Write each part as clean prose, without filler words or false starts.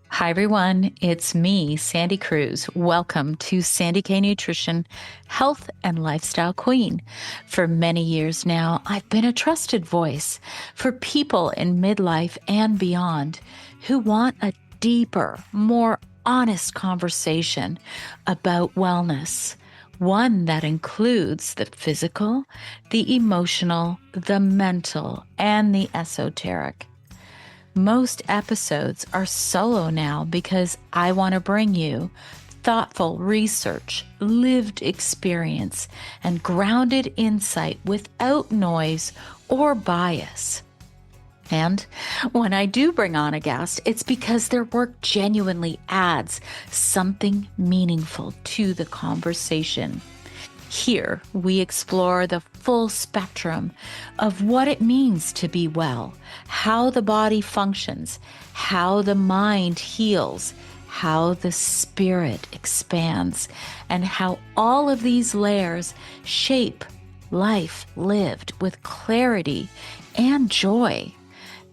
Hi, everyone. It's me, Sandy Cruz. Welcome to Sandy K Nutrition, Health and Lifestyle Queen. For many years now, I've been a trusted voice for people in midlife and beyond who want a deeper, more honest conversation about wellness. One that includes the physical, the emotional, the mental, and the esoteric. Most episodes are solo now because I want to bring you thoughtful research, lived experience, and grounded insight without noise or bias. And when I do bring on a guest, it's because their work genuinely adds something meaningful to the conversation. Here, we explore the full spectrum of what it means to be well, how the body functions, how the mind heals, how the spirit expands, and how all of these layers shape life lived with clarity and joy.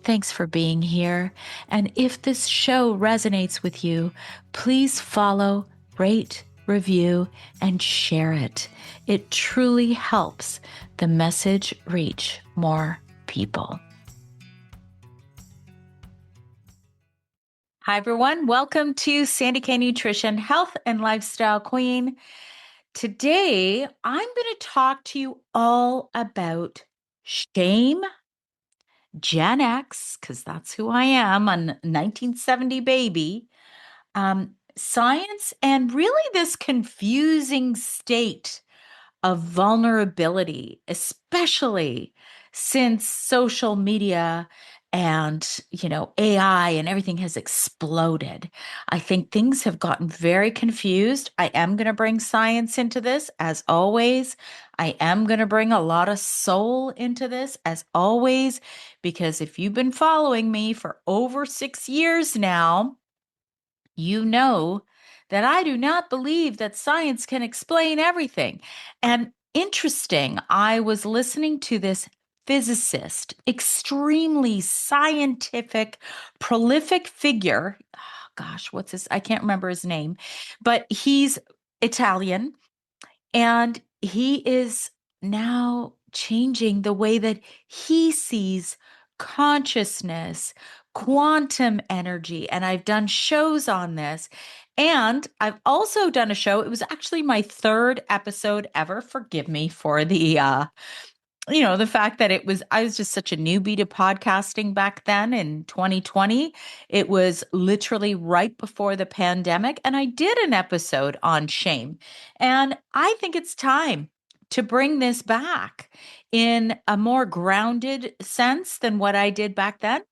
Thanks for being here. And if this show resonates with you, please follow, rate, review, and share it. It truly helps the message reach more people. Hi, everyone. Welcome to Sandy K Nutrition, Health and Lifestyle Queen. Today, I'm going to talk to you all about shame, Gen X, because that's who I am, a 1970 baby, science, and really this confusing state of vulnerability, especially since social media and, AI and everything has exploded. I think things have gotten very confused. I am going to bring science into this, as always. I am going to bring a lot of soul into this, as always, because if you've been following me for over 6 years now, you know that I do not believe that science can explain everything. And interesting, I was listening to this physicist, extremely scientific, prolific figure. Oh, gosh, what's his? I can't remember his name, but he's Italian and he is now changing the way that he sees consciousness, quantum energy. And I've done shows on this. And I've also done a show. It was actually my third episode ever. Forgive me for the fact that I was just such a newbie to podcasting back then in 2020. It was literally right before the pandemic. And I did an episode on shame. And I think it's time to bring this back in a more grounded sense than what I did back then.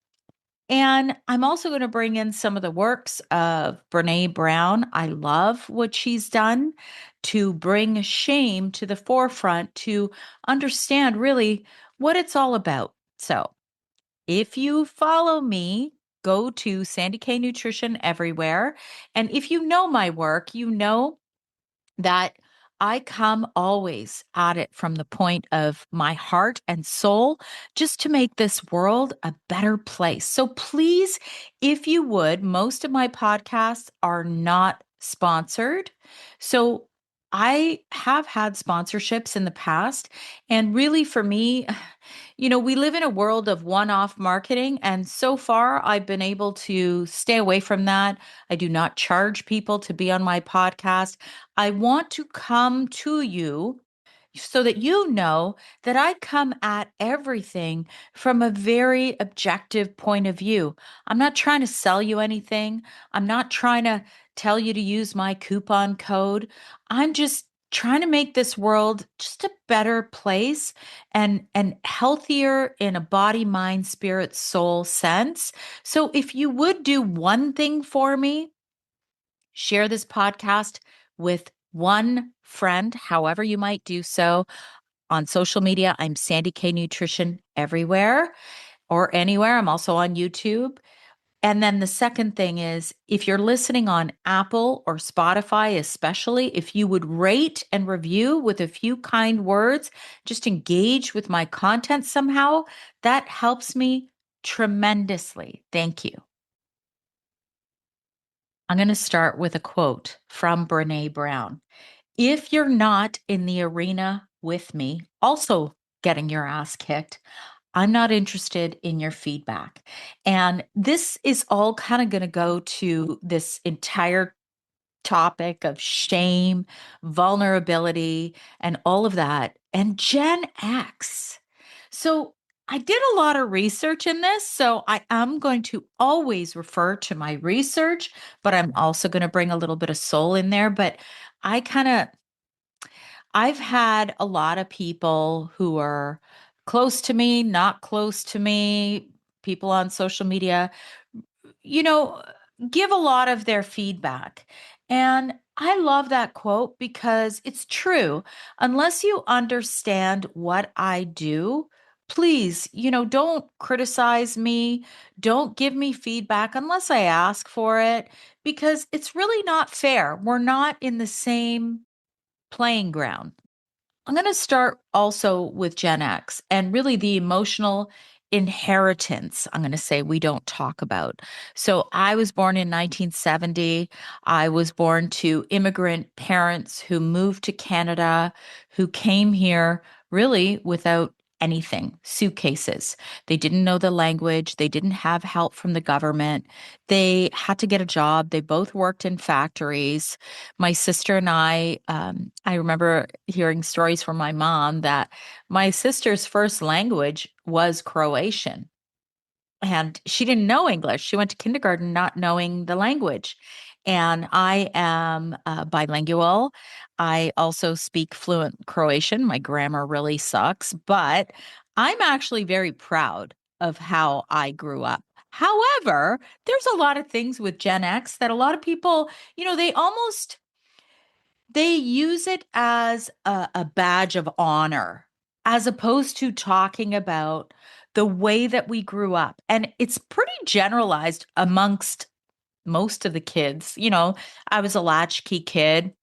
And I'm also going to bring in some of the works of Brené Brown. I love what she's done to bring shame to the forefront to understand really what it's all about. So, if you follow me, go to Sandy K Nutrition everywhere. And if you know my work, you know that I come always at it from the point of my heart and soul just to make this world a better place. So please, if you would, most of my podcasts are not sponsored. So I have had sponsorships in the past. And really, for me, we live in a world of one off marketing. And so far, I've been able to stay away from that. I do not charge people to be on my podcast. I want to come to you so that you know that I come at everything from a very objective point of view. I'm not trying to sell you anything. I'm not trying to tell you to use my coupon code. I'm just trying to make this world just a better place and healthier in a body, mind, spirit, soul sense. So if you would do one thing for me, share this podcast with one friend, however you might do so. On social media, I'm Sandy K Nutrition everywhere or anywhere. I'm also on YouTube. And then the second thing is if you're listening on Apple or Spotify, especially, if you would rate and review with a few kind words, just engage with my content somehow, that helps me tremendously. Thank you. I'm going to start with a quote from Brené Brown. If you're not in the arena with me, also getting your ass kicked, I'm not interested in your feedback. And this is all kind of going to go to this entire topic of shame, vulnerability, and all of that, and Gen X. So I did a lot of research in this. So I am going to always refer to my research, but I'm also going to bring a little bit of soul in there. But I kind of, I've had a lot of people who are close to me, not close to me, people on social media you know, give a lot of their feedback. And I love that quote because it's true. Unless you understand what I do, please, don't criticize me. Don't give me feedback unless I ask for it because it's really not fair. We're not in the same playing ground. I'm going to start also with Gen X and really the emotional inheritance, I'm going to say we don't talk about. So I was born in 1970. I was born to immigrant parents who moved to Canada, who came here really without anything, suitcases. They didn't know the language. They didn't have help from the government. They had to get a job. They both worked in factories. My sister and I remember hearing stories from my mom that my sister's first language was Croatian and she didn't know English. She went to kindergarten not knowing the language. And I am bilingual. I also speak fluent Croatian. My grammar really sucks, but I'm actually very proud of how I grew up. However, there's a lot of things with Gen X that a lot of people, they use it as a badge of honor as opposed to talking about the way that we grew up. And it's pretty generalized amongst most of the kids. I was a latchkey kid.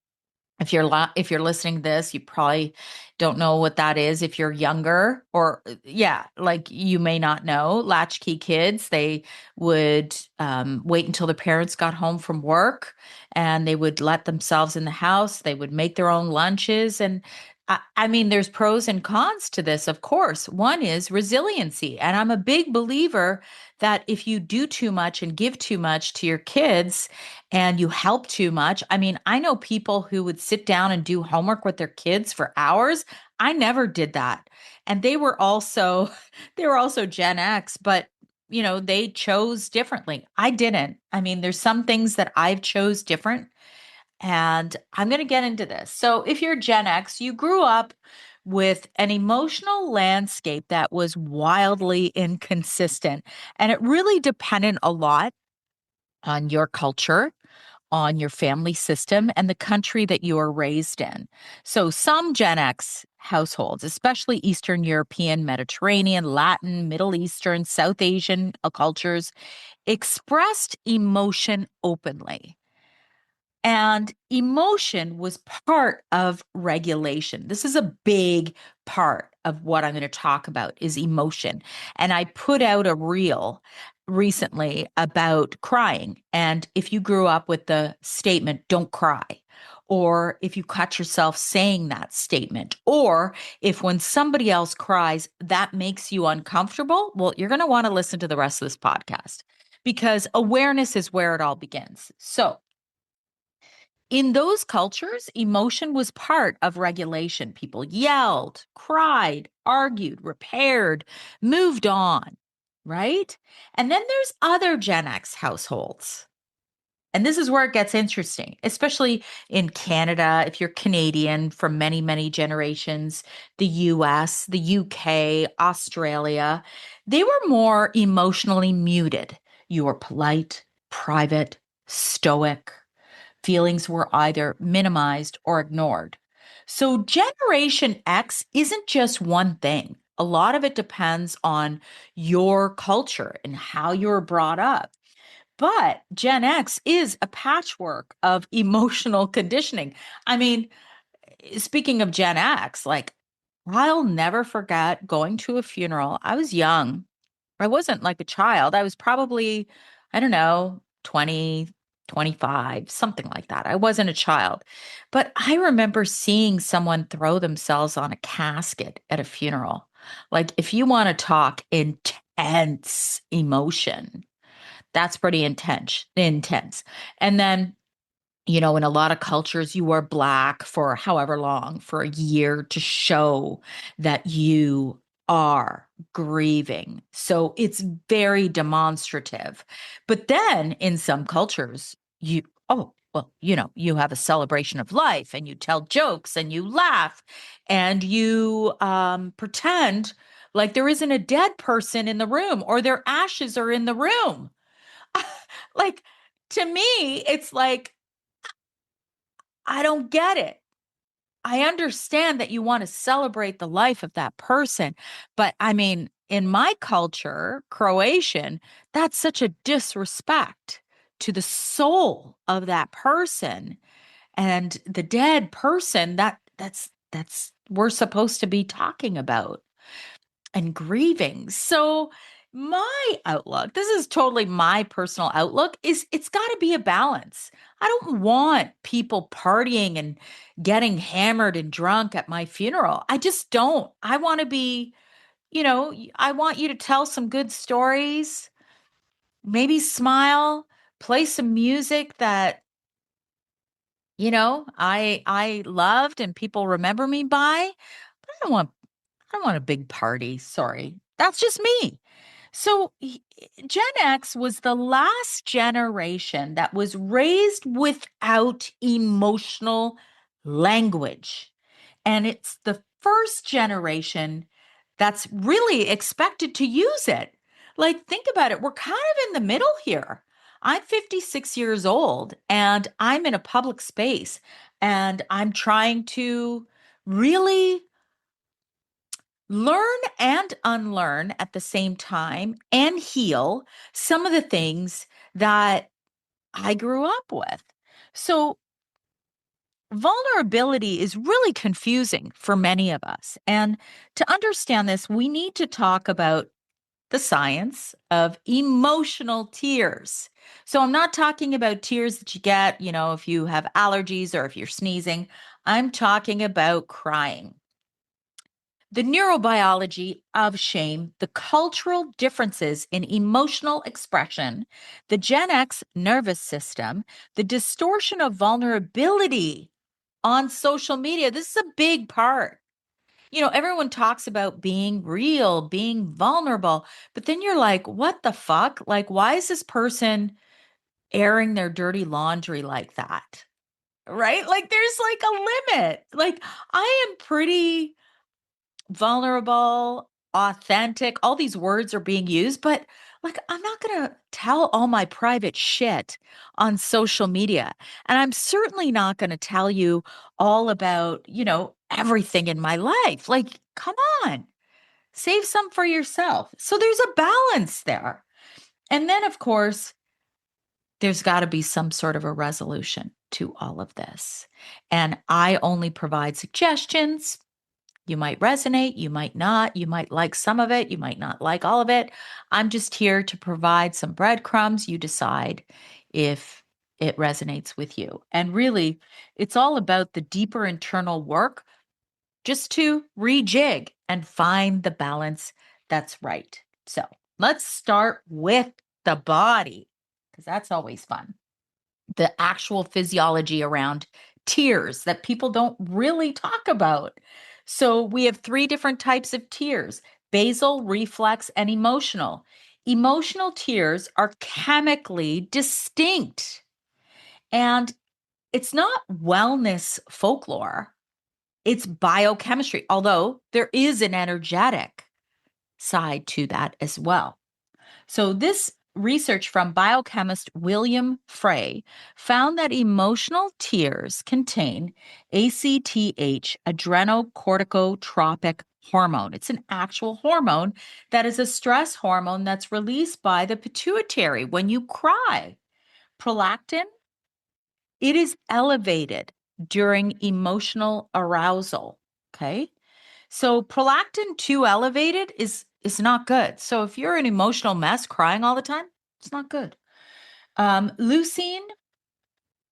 If you're listening to this, you probably don't know what that is. If you're younger, or yeah, like you may not know, latchkey kids, they would wait until the parents got home from work, and they would let themselves in the house. They would make their own lunches, and I mean, there's pros and cons to this, of course. One is resiliency, and I'm a big believer that if you do too much and give too much to your kids and you help too much. I mean, I know people who would sit down and do homework with their kids for hours. I never did that. And they were also they were also Gen X, but they chose differently. I didn't. I mean, there's some things that I've chose different and I'm going to get into this. So, if you're Gen X, you grew up with an emotional landscape that was wildly inconsistent and it really depended a lot on your culture, on your family system, and the country that you are raised in. So, some Gen X households, especially Eastern European, Mediterranean, Latin, Middle Eastern, South Asian cultures, expressed emotion openly. And emotion was part of regulation. This is a big part of what I'm going to talk about is emotion. And I put out a reel recently about crying. And if you grew up with the statement, don't cry, or if you cut yourself saying that statement, or if when somebody else cries, that makes you uncomfortable, well, you're going to want to listen to the rest of this podcast because awareness is where it all begins. So, in those cultures, emotion was part of regulation. People yelled, cried, argued, repaired, moved on, right? And then there's other Gen X households. And this is where it gets interesting, especially in Canada, if you're Canadian from many, many generations, the US, the UK, Australia, they were more emotionally muted. You were polite, private, stoic, feelings were either minimized or ignored. So, Generation X isn't just one thing. A lot of it depends on your culture and how you were brought up. But Gen X is a patchwork of emotional conditioning. I mean, speaking of Gen X, like I'll never forget going to a funeral. I was young. I wasn't like a child. I was probably, I don't know, 20, 25, something like that. I wasn't a child. But I remember seeing someone throw themselves on a casket at a funeral. Like, if you want to talk intense emotion, that's pretty intense. And then, in a lot of cultures, you wear black for however long, for a year, to show that you are grieving. So it's very demonstrative. But then in some cultures, well, you have a celebration of life and you tell jokes and you laugh and you pretend like there isn't a dead person in the room or their ashes are in the room. Like, to me, it's like, I don't get it. I understand that you want to celebrate the life of that person, but I mean, in my culture, Croatian, that's such a disrespect to the soul of that person and the dead person that's we're supposed to be talking about and grieving. So my outlook, this is totally my personal outlook, is it's got to be a balance. I don't want people partying and getting hammered and drunk at my funeral. I just don't. I want to be, I want you to tell some good stories, maybe smile, play some music that, I loved and people remember me by. But I don't want a big party. Sorry. That's just me. So Gen X was the last generation that was raised without emotional language. And it's the first generation that's really expected to use it. Like, think about it. We're kind of in the middle here. I'm 56 years old and I'm in a public space and I'm trying to really learn and unlearn at the same time and heal some of the things that I grew up with. So, vulnerability is really confusing for many of us. And to understand this, we need to talk about the science of emotional tears. So, I'm not talking about tears that you get, if you have allergies or if you're sneezing. I'm talking about crying. The neurobiology of shame, the cultural differences in emotional expression, the Gen X nervous system, the distortion of vulnerability on social media. This is a big part. Everyone talks about being real, being vulnerable, but then you're like, what the fuck? Like, why is this person airing their dirty laundry like that? Right? Like, there's like a limit. Like, I am pretty vulnerable, authentic, all these words are being used, but like, I'm not going to tell all my private shit on social media. And I'm certainly not going to tell you all about, everything in my life. Like, come on, save some for yourself. So there's a balance there. And then, of course, there's got to be some sort of a resolution to all of this. And I only provide suggestions. You might resonate, you might not, you might like some of it, you might not like all of it. I'm just here to provide some breadcrumbs. You decide if it resonates with you. And really, it's all about the deeper internal work just to rejig and find the balance that's right. So let's start with the body, because that's always fun. The actual physiology around tears that people don't really talk about. So we have three different types of tears: basal, reflex, and emotional. Emotional tears are chemically distinct. And it's not wellness folklore, it's biochemistry, although there is an energetic side to that as well. So, this research from biochemist William Frey found that emotional tears contain ACTH, adrenocorticotropic hormone. It's an actual hormone that is a stress hormone that's released by the pituitary when you cry. Prolactin, it is elevated during emotional arousal. Okay. So prolactin too elevated is not good. So if you're an emotional mess crying all the time, it's not good. Leucine,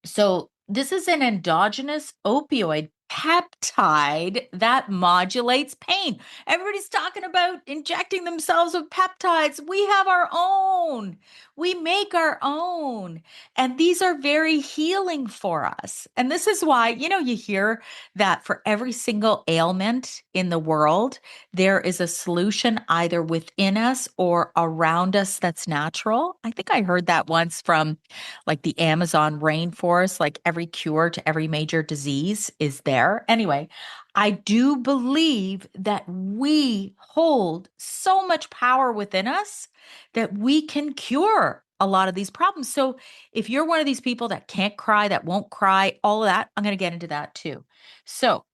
So, this is an endogenous opioid peptide that modulates pain. Everybody's talking about injecting themselves with peptides. We have our own. We make our own. And these are very healing for us. And this is why, you hear that for every single ailment in the world, there is a solution either within us or around us that's natural. I think I heard that once from like the Amazon rainforest, like every cure to every major disease is there. Anyway, I do believe that we hold so much power within us that we can cure a lot of these problems. So if you're one of these people that can't cry, that won't cry, all of that, I'm going to get into that too. So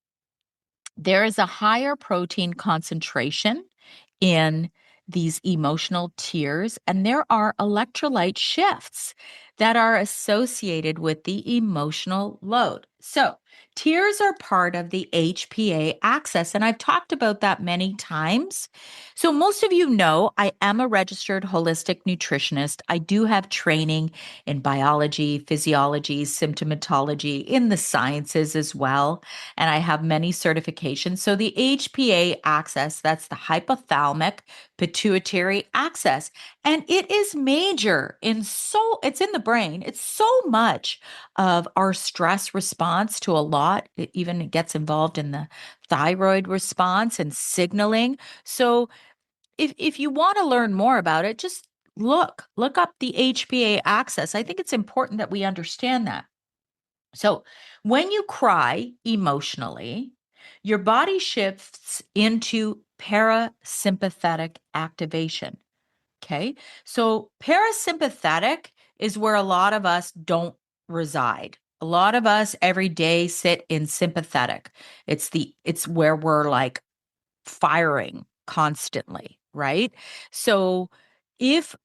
there is a higher protein concentration in these emotional tears, and there are electrolyte shifts that are associated with the emotional load. So, tears are part of the HPA axis, and I've talked about that many times. So, most of you know I am a registered holistic nutritionist. I do have training in biology, physiology, symptomatology, in the sciences as well, and I have many certifications. So the HPA axis, that's the hypothalamic pituitary axis, and it is major it's in the brain. It's so much of our stress response to a lot. It even gets involved in the thyroid response and signaling. So if you want to learn more about it, just look up the HPA axis. I think it's important that we understand that. So, when you cry emotionally, your body shifts into parasympathetic activation. Okay. So, parasympathetic is where a lot of us don't reside. A lot of us every day sit in sympathetic. It's where we're like firing constantly, right? So, if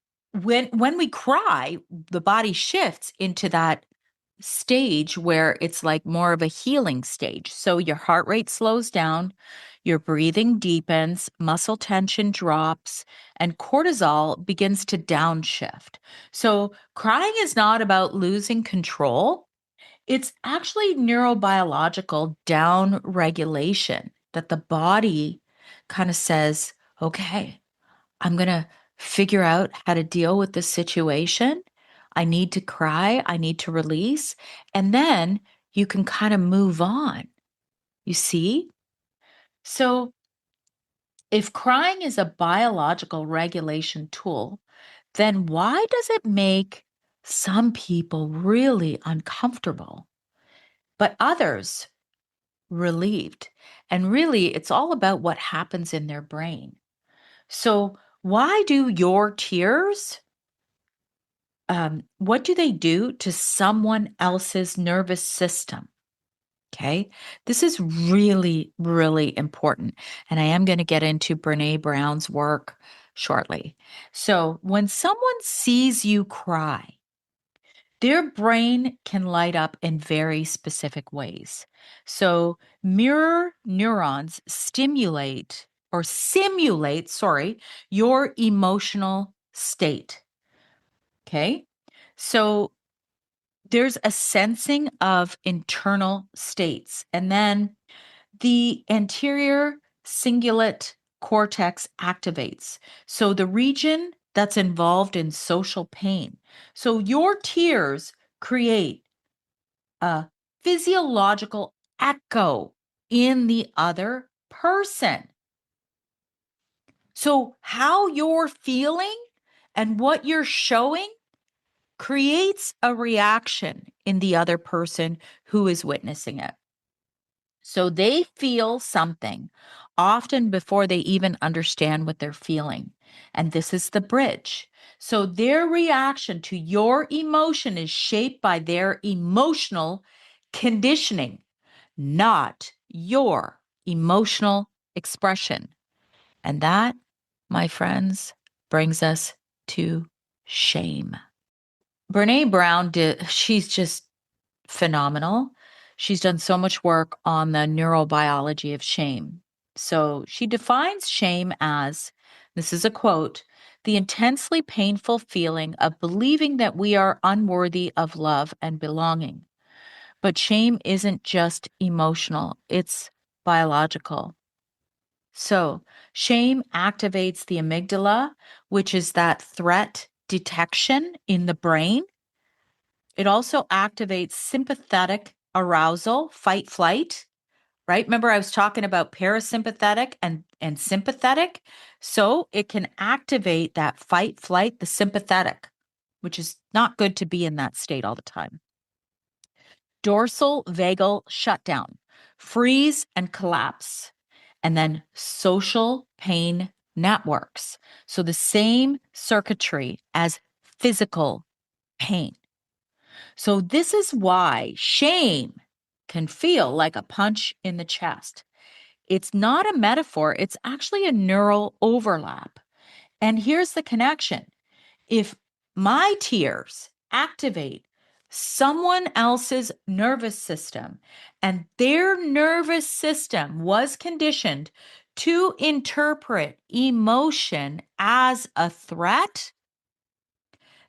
when we cry, the body shifts into that stage where it's like more of a healing stage. So your heart rate slows down, your breathing deepens, muscle tension drops, and cortisol begins to downshift. So crying is not about losing control. It's actually neurobiological down regulation that the body kind of says, okay, I'm going to figure out how to deal with this situation. I need to cry. I need to release. And then you can kind of move on. You see? So, if crying is a biological regulation tool, then why does it make some people really uncomfortable, but others relieved? And really, it's all about what happens in their brain. So, why do your tears what do they do to someone else's nervous system? Okay. This is really, really important. And I am going to get into Brené Brown's work shortly. So, when someone sees you cry, their brain can light up in very specific ways. So, mirror neurons simulate, sorry, your emotional state. Okay. So, there's a sensing of internal states. And then the anterior cingulate cortex activates. So the region that's involved in social pain. So your tears create a physiological echo in the other person. So how you're feeling and what you're showing creates a reaction in the other person who is witnessing it. So they feel something often before they even understand what they're feeling. And this is the bridge. So their reaction to your emotion is shaped by their emotional conditioning, not your emotional expression. And that, my friends, brings us to shame. Brene Brown she's just phenomenal. She's done so much work on the neurobiology of shame. So she defines shame as, this is a quote, the intensely painful feeling of believing that we are unworthy of love and belonging. But shame isn't just emotional, it's biological. So, shame activates the amygdala, which is that threat detection in the brain. It also activates sympathetic arousal, fight, flight, right? Remember, I was talking about parasympathetic and sympathetic. So, it can activate that fight, flight, the sympathetic, which is not good to be in that state all the time. Dorsal vagal shutdown, freeze and collapse, and then social pain networks. So the same circuitry as physical pain. So this is why shame can feel like a punch in the chest. It's not a metaphor, it's actually a neural overlap. And here's the connection. If my tears activate someone else's nervous system and their nervous system was conditioned to interpret emotion as a threat,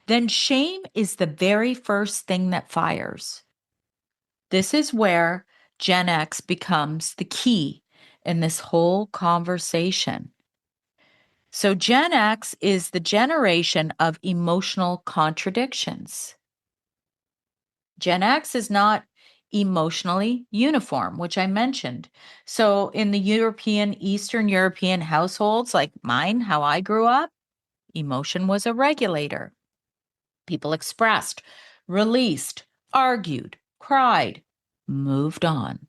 then shame is the very first thing that fires. This is where Gen X becomes the key in this whole conversation. So, Gen X is the generation of emotional contradictions. Gen X is not emotionally uniform, which I mentioned. So, in the Eastern European households like mine, how I grew up, emotion was a regulator. People expressed, released, argued, cried, moved on.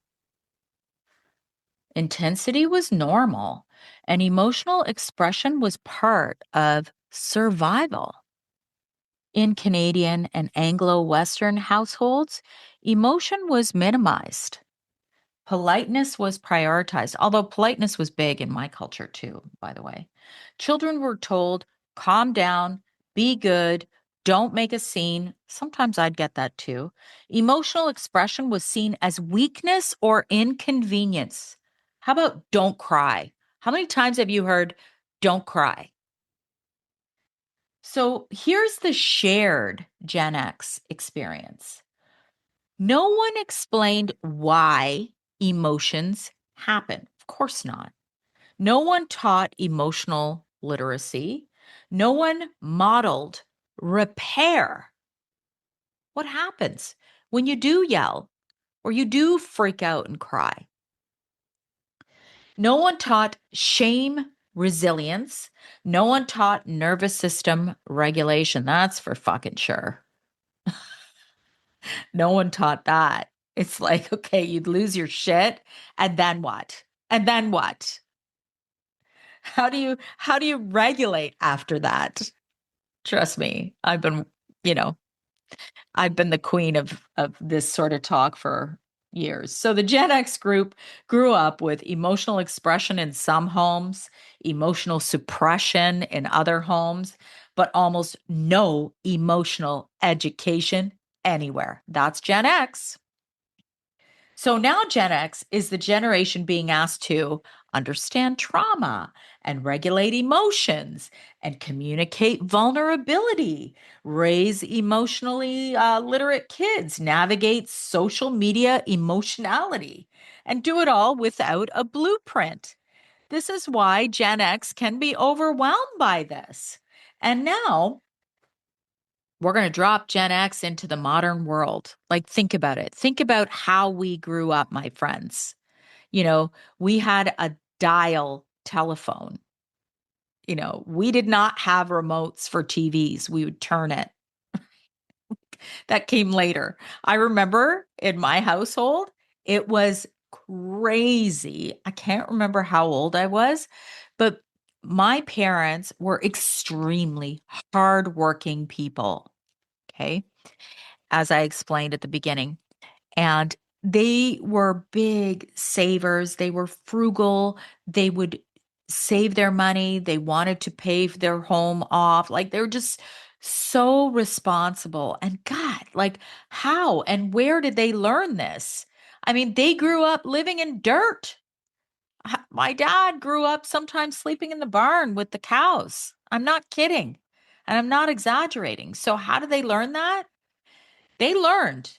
Intensity was normal, and emotional expression was part of survival. In Canadian and Anglo Western households, emotion was minimized. Politeness was prioritized, although politeness was big in my culture too, by the way. Children were told, calm down, be good, don't make a scene. Sometimes I'd get that too. Emotional expression was seen as weakness or inconvenience. How about don't cry? How many times have you heard don't cry? So here's the shared Gen X experience. No one explained why emotions happen. Of course not. No one taught emotional literacy. No one modeled repair. What happens when you do yell or you do freak out and cry? No one taught shame resilience. No one taught nervous system regulation. That's for fucking sure. No one taught that. It's like, okay, you'd lose your shit and then what? And then what? How do you regulate after that? Trust me, you know, I've been the queen of this sort of talk for years. So the Gen X group grew up with emotional expression in some homes, emotional suppression in other homes, but almost no emotional education anywhere. That's Gen X. So now Gen X is the generation being asked to understand trauma and regulate emotions and communicate vulnerability, raise emotionally literate kids, navigate social media emotionality, and do it all without a blueprint. This is why Gen X can be overwhelmed by this. And now we're going to drop Gen X into the modern world. Like, think about it. Think about how we grew up, my friends. We had a dial telephone. We did not have remotes for TVs. We would turn it. That came later. I remember in my household, it was crazy. I can't remember how old I was, but my parents were extremely hardworking people. Okay. As I explained at the beginning. And they were big savers. They were frugal. They would save their money. They wanted to pay their home off. Like they were just so responsible. And God, like how and where did they learn this? I mean, they grew up living in dirt. My dad grew up sometimes sleeping in the barn with the cows. I'm not kidding. And I'm not exaggerating. So, how did they learn that? They learned.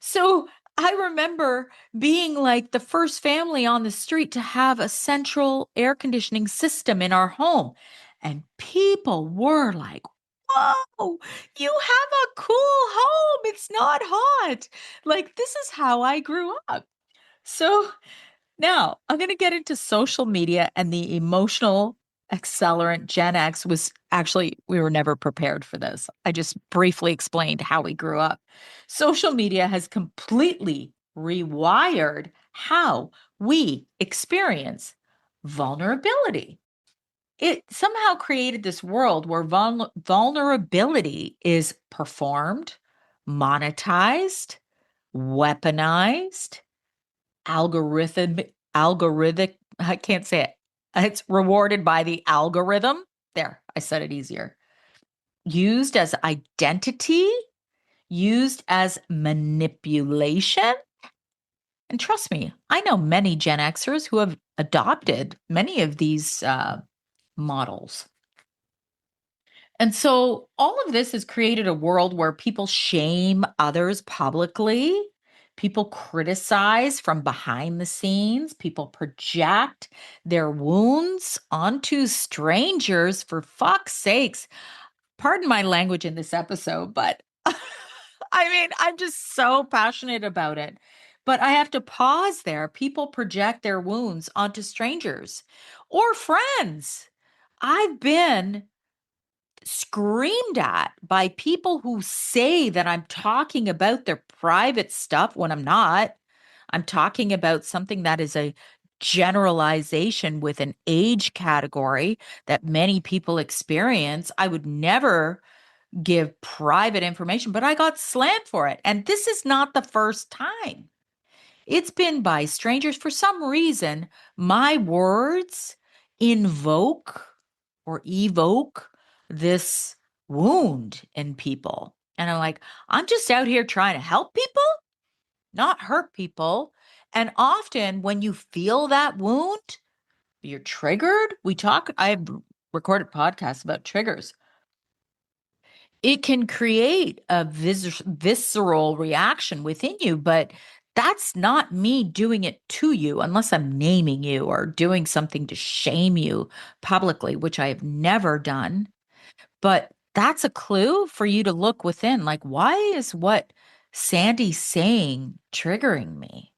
So I remember being like the first family on the street to have a central air conditioning system in our home. And people were like, whoa, you have a cool home. It's not hot. Like, this is how I grew up. So now I'm going to get into social media and the emotional accelerant. Gen X was actually, we were never prepared for this. I just briefly explained how we grew up. Social media has completely rewired how we experience vulnerability. It somehow created this world where vulnerability is performed, monetized, weaponized, algorithmic, I can't say it. It's rewarded by the algorithm. There, I said it easier. Used as identity, used as manipulation. And trust me, I know many Gen Xers who have adopted many of these models. And so all of this has created a world where people shame others publicly. People criticize from behind the scenes. People project their wounds onto strangers, for fuck's sakes. Pardon my language in this episode, but I mean, I'm just so passionate about it. But I have to pause there. People project their wounds onto strangers or friends. I've been screamed at by people who say that I'm talking about their private stuff when I'm not. I'm talking about something that is a generalization with an age category that many people experience. I would never give private information, but I got slammed for it. And this is not the first time. It's been by strangers. For some reason, my words invoke or evoke this wound in people. And I'm like, I'm just out here trying to help people, not hurt people. And often when you feel that wound, you're triggered. I've recorded podcasts about triggers. It can create a visceral reaction within you, but that's not me doing it to you unless I'm naming you or doing something to shame you publicly, which I have never done. But that's a clue for you to look within. Like, why is what Sandy's saying triggering me?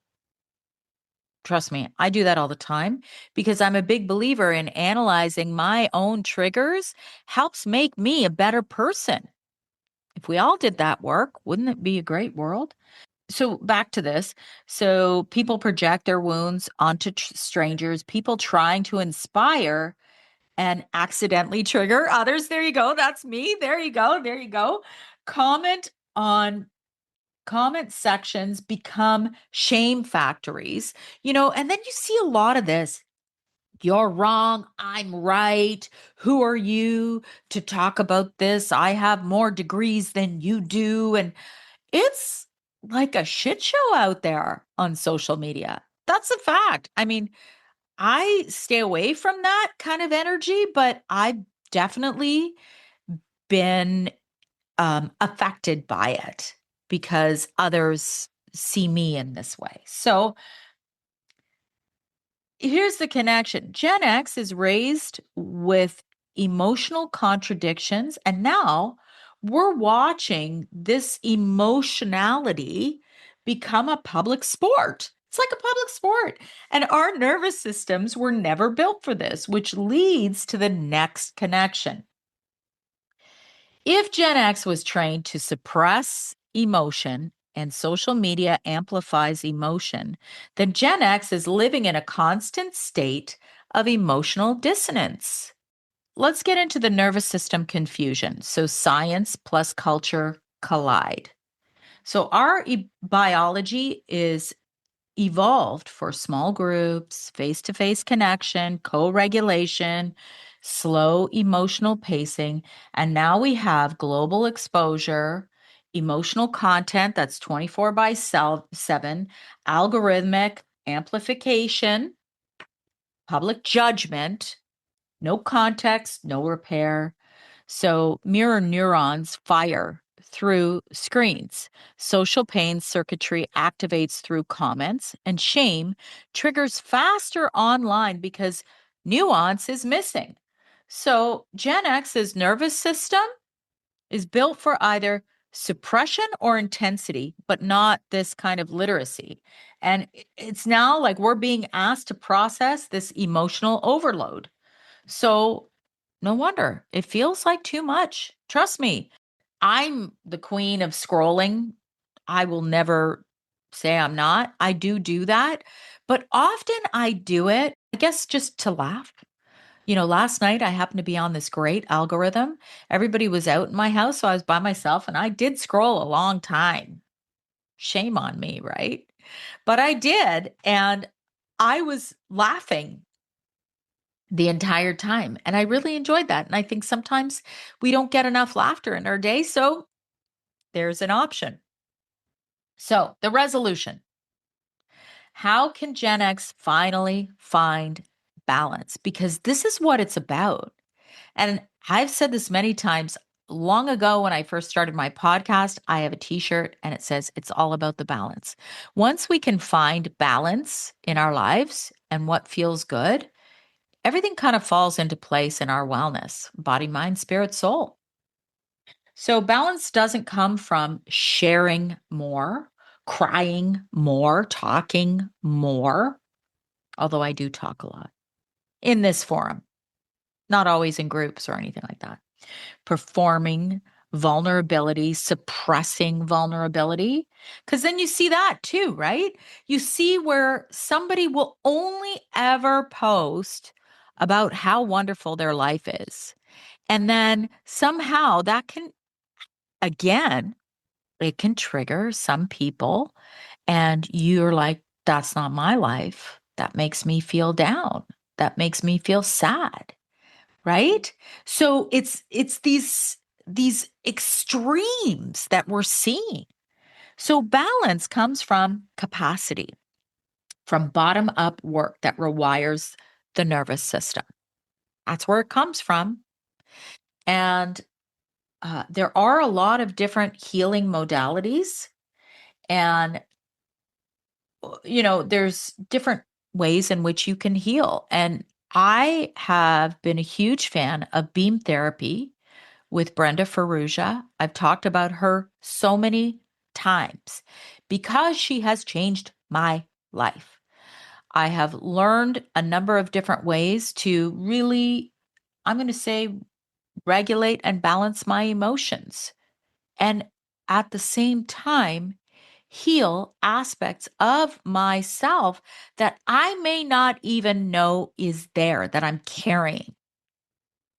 Trust me, I do that all the time because I'm a big believer in analyzing my own triggers helps make me a better person. If we all did that work, wouldn't it be a great world? So back to this. So people project their wounds onto strangers, people trying to inspire and accidentally trigger others. There you go. That's me. There you go. There you go. Comment on comment sections become shame factories, and then you see a lot of this. You're wrong. I'm right. Who are you to talk about this? I have more degrees than you do. And it's like a shit show out there on social media. That's a fact. I mean, I stay away from that kind of energy, but I've definitely been affected by it because others see me in this way. So here's the connection. Gen X is raised with emotional contradictions, and now we're watching this emotionality become a public sport. It's like a public sport. And our nervous systems were never built for this, which leads to the next connection. If Gen X was trained to suppress emotion and social media amplifies emotion, then Gen X is living in a constant state of emotional dissonance. Let's get into the nervous system confusion. So, science plus culture collide. So, our biology is evolved for small groups, face to face connection, co regulation, slow emotional pacing. And now we have global exposure, emotional content that's 24 by 7, algorithmic amplification, public judgment, no context, no repair. So mirror neurons fire through screens. Social pain circuitry activates through comments, and shame triggers faster online because nuance is missing. So, Gen X's nervous system is built for either suppression or intensity, but not this kind of literacy. And it's now like we're being asked to process this emotional overload. So, no wonder it feels like too much. Trust me, I'm the queen of scrolling. I will never say I'm not. I do that, but often I do it, I guess, just to laugh. Last night I happened to be on this great algorithm. Everybody was out in my house, so I was by myself and I did scroll a long time. Shame on me, right? But I did. And I was laughing the entire time. And I really enjoyed that. And I think sometimes we don't get enough laughter in our day. So there's an option. So the resolution: how can Gen X finally find balance? Because this is what it's about. And I've said this many times. Long ago, when I first started my podcast, I have a t shirt and it says, "It's all about the balance." Once we can find balance in our lives and what feels good, everything kind of falls into place in our wellness: body, mind, spirit, soul. So, balance doesn't come from sharing more, crying more, talking more, although I do talk a lot in this forum, not always in groups or anything like that. Performing vulnerability, suppressing vulnerability. Because then you see that too, right? You see where somebody will only ever post about how wonderful their life is. And then somehow that can, again, it can trigger some people. And you're like, that's not my life. That makes me feel down. That makes me feel sad. Right? So it's these extremes that we're seeing. So balance comes from capacity, from bottom up work that rewires the nervous system. That's where it comes from. And there are a lot of different healing modalities. And, there's different ways in which you can heal. And I have been a huge fan of beam therapy with Brenda Ferrugia. I've talked about her so many times because she has changed my life. I have learned a number of different ways to really, I'm going to say, regulate and balance my emotions. And at the same time, heal aspects of myself that I may not even know is there, that I'm carrying.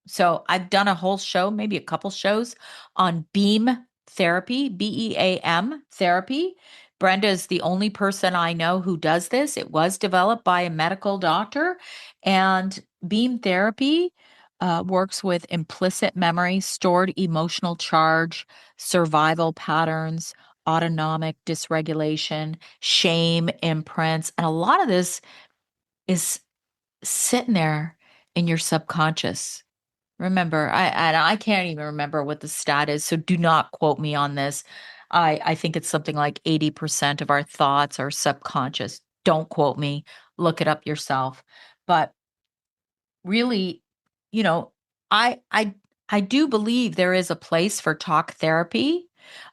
So I've done a whole show, maybe a couple shows on beam therapy, BEAM therapy. Brenda is the only person I know who does this. It was developed by a medical doctor, and beam therapy works with implicit memory, stored emotional charge, survival patterns, autonomic dysregulation, shame imprints. And a lot of this is sitting there in your subconscious. Remember, I can't even remember what the stat is, so do not quote me on this. I think it's something like 80% of our thoughts are subconscious. Don't quote me. Look it up yourself. But really, you know, I I I do believe there is a place for talk therapy.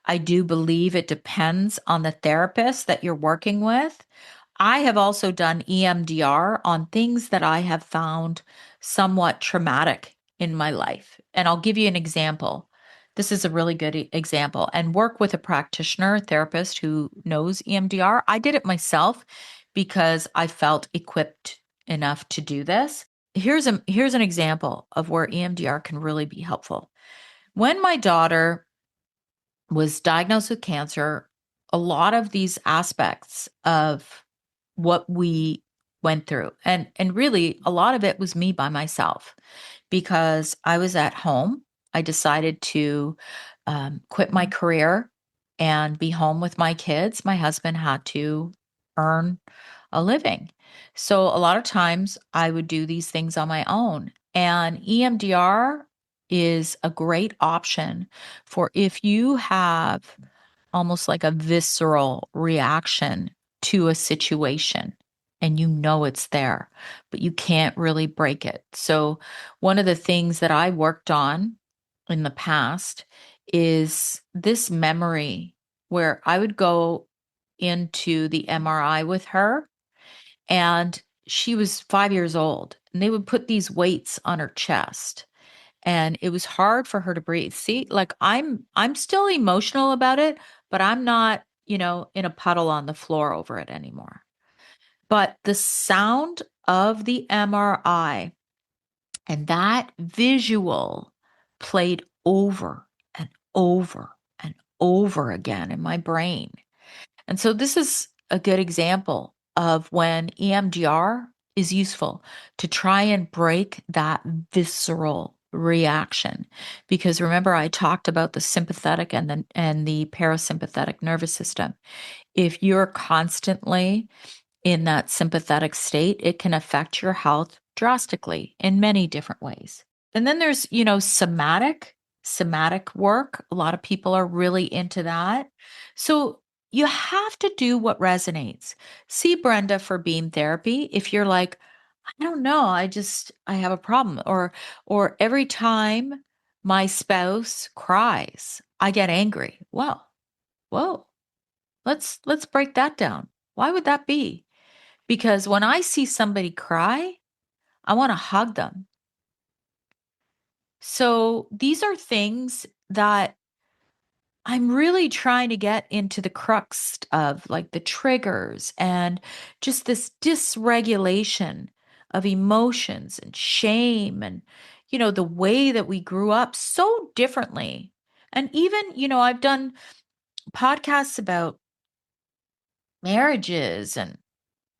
I do believe it depends on the therapist that you're working with. I have also done EMDR on things that I have found somewhat traumatic in my life. And I'll give you an example. This is a really good example. And work with a practitioner, therapist who knows EMDR. I did it myself because I felt equipped enough to do this. Here's an example of where EMDR can really be helpful. When my daughter was diagnosed with cancer, a lot of these aspects of what we went through, and really a lot of it was me by myself, because I was at home. I decided to quit my career and be home with my kids. My husband had to earn a living. So a lot of times I would do these things on my own. And EMDR is a great option for if you have almost like a visceral reaction to a situation and you know it's there, but you can't really break it. So, one of the things that I worked on in the past is this memory where I would go into the MRI with her, and she was 5 years old, and they would put these weights on her chest, and it was hard for her to breathe. See, like I'm still emotional about it, but I'm not, in a puddle on the floor over it anymore. But the sound of the MRI and that visual played over and over and over again in my brain. And so this is a good example of when EMDR is useful to try and break that visceral reaction. Because remember, I talked about the sympathetic and the parasympathetic nervous system. If you're constantly in that sympathetic state, it can affect your health drastically in many different ways. And then there's, somatic work. A lot of people are really into that. So you have to do what resonates. See Brenda for beam therapy. If you're like, I don't know, I have a problem, or every time my spouse cries, I get angry. Well, whoa, let's break that down. Why would that be? Because when I see somebody cry, I want to hug them. So these are things that I'm really trying to get into the crux of, like the triggers and just this dysregulation of emotions and shame and, the way that we grew up so differently. And even, I've done podcasts about marriages and,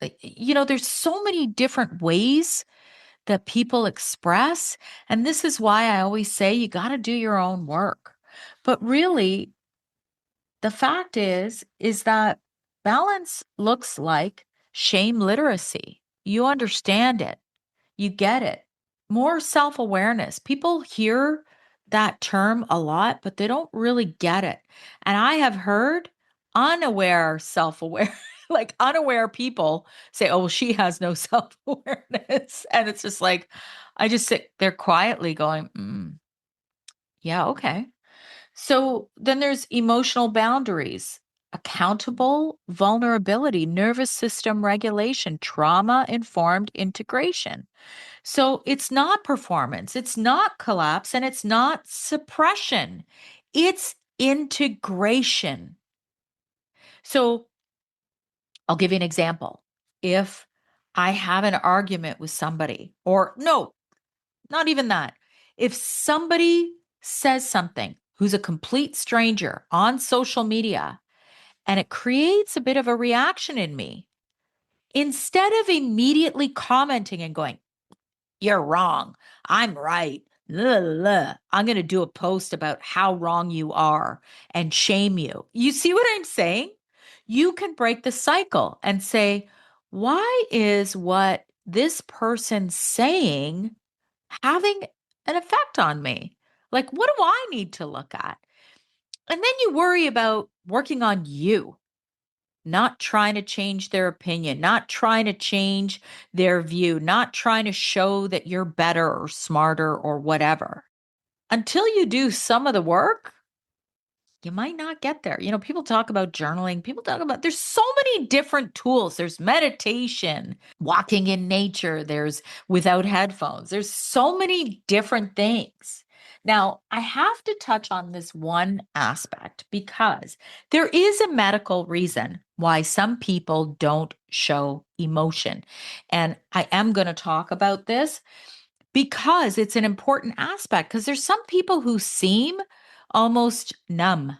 there's so many different ways that people express. And this is why I always say you got to do your own work. But really, the fact is that balance looks like shame literacy. You understand it, you get it. More self awareness. People hear that term a lot, but they don't really get it. And I have heard unaware self aware, like unaware people say, oh, well, she has no self awareness. And it's just like, I just sit there quietly going, yeah, okay. So then there's emotional boundaries, accountable vulnerability, nervous system regulation, trauma informed integration. So it's not performance, it's not collapse, and it's not suppression. It's integration. So I'll give you an example. If I have an argument with somebody, or no, not even that. If somebody says something who's a complete stranger on social media and it creates a bit of a reaction in me, instead of immediately commenting and going, you're wrong, I'm right, blah, blah, blah, I'm going to do a post about how wrong you are and shame you. You see what I'm saying? You can break the cycle and say, why is what this person's saying having an effect on me? Like, what do I need to look at? And then you worry about working on you, not trying to change their opinion, not trying to change their view, not trying to show that you're better or smarter or whatever. Until you do some of the work, you might not get there. People talk about journaling. People talk about, there's so many different tools. There's meditation, walking in nature. There's without headphones. There's so many different things. Now, I have to touch on this one aspect because there is a medical reason why some people don't show emotion. And I am going to talk about this because it's an important aspect, because there's some people who seem almost numb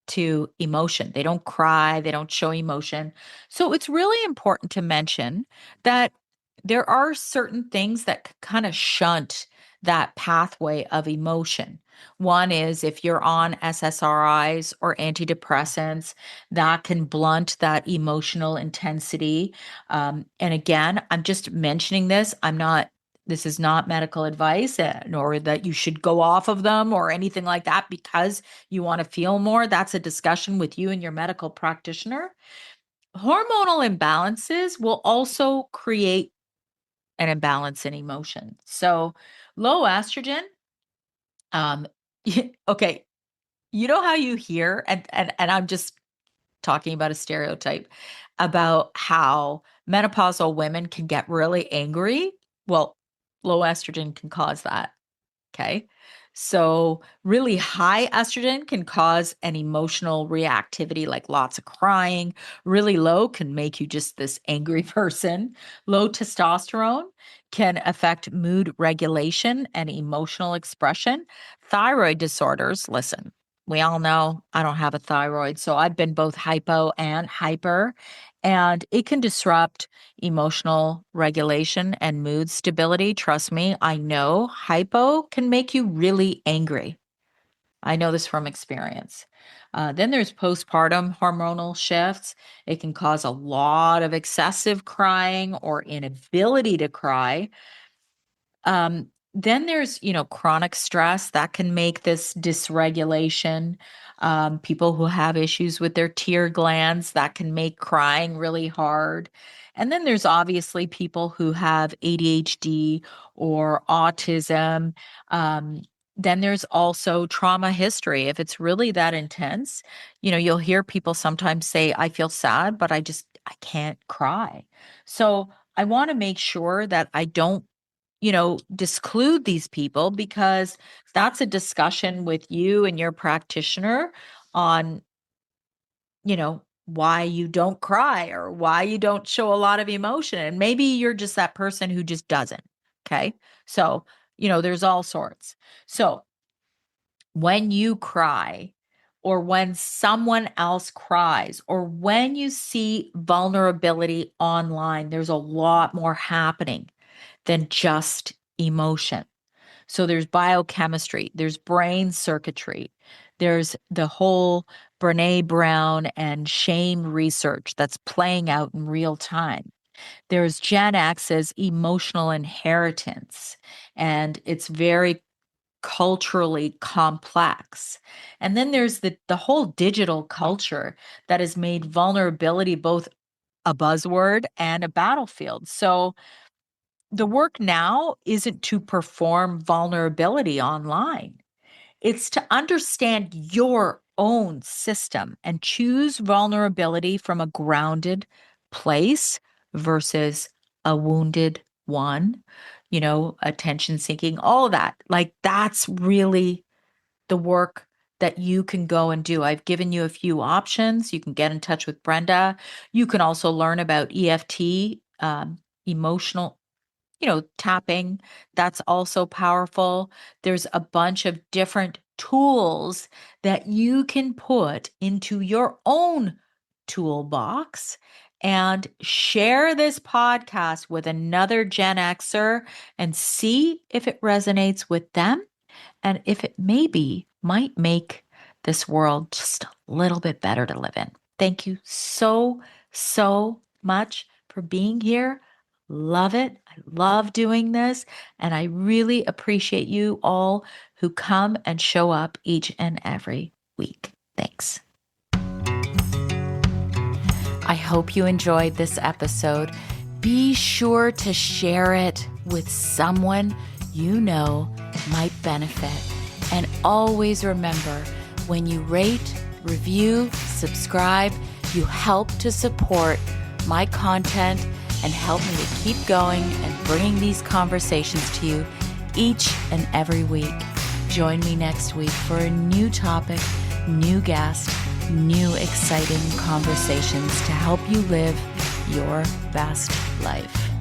to emotion. They don't cry, they don't show emotion. So it's really important to mention that there are certain things that kind of shunt that pathway of emotion. One is if you're on SSRIs or antidepressants, that can blunt that emotional intensity. And again, I'm just mentioning this. I'm not This is not medical advice, nor that you should go off of them or anything like that because you want to feel more. That's a discussion with you and your medical practitioner. Hormonal imbalances will also create an imbalance in emotion. So low estrogen, um, okay, you know how you hear, and I'm just talking about a stereotype about how menopausal women can get really angry. Well, low estrogen can cause that. Okay. So, really high estrogen can cause an emotional reactivity, like lots of crying. Really low can make you just this angry person. Low testosterone can affect mood regulation and emotional expression. Thyroid disorders, listen, we all know I don't have a thyroid. So, I've been both hypo and hyper, and it can disrupt emotional regulation and mood stability. Trust me, I know hypo can make you really angry. I know this from experience. Then there's postpartum hormonal shifts. It can cause a lot of excessive crying or inability to cry. Then there's, chronic stress that can make this dysregulation. People who have issues with their tear glands that can make crying really hard. And then there's obviously people who have ADHD or autism. Then there's also trauma history. If it's really that intense, you'll hear people sometimes say, I feel sad, but I can't cry. So I want to make sure that I don't disclude these people, because that's a discussion with you and your practitioner on, why you don't cry or why you don't show a lot of emotion. And maybe you're just that person who just doesn't. Okay. So, there's all sorts. So when you cry, or when someone else cries, or when you see vulnerability online, there's a lot more happening than just emotion. So there's biochemistry, there's brain circuitry, there's the whole Brené Brown and shame research that's playing out in real time. There's Gen X's emotional inheritance, and it's very culturally complex. And then there's the whole digital culture that has made vulnerability both a buzzword and a battlefield. So the work now isn't to perform vulnerability online. It's to understand your own system and choose vulnerability from a grounded place versus a wounded one, attention seeking, all of that. Like, that's really the work that you can go and do. I've given you a few options. You can get in touch with Brenda. You can also learn about EFT, emotional tapping. That's also powerful. There's a bunch of different tools that you can put into your own toolbox, and share this podcast with another Gen Xer and see if it resonates with them, and if it maybe might make this world just a little bit better to live in. Thank you so, so much for being here. Love it. I love doing this. And I really appreciate you all who come and show up each and every week. Thanks. I hope you enjoyed this episode. Be sure to share it with someone you know might benefit. And always remember, when you rate, review, subscribe, you help to support my content and help me to keep going and bringing these conversations to you each and every week. Join me next week for a new topic, new guest, new exciting conversations to help you live your best life.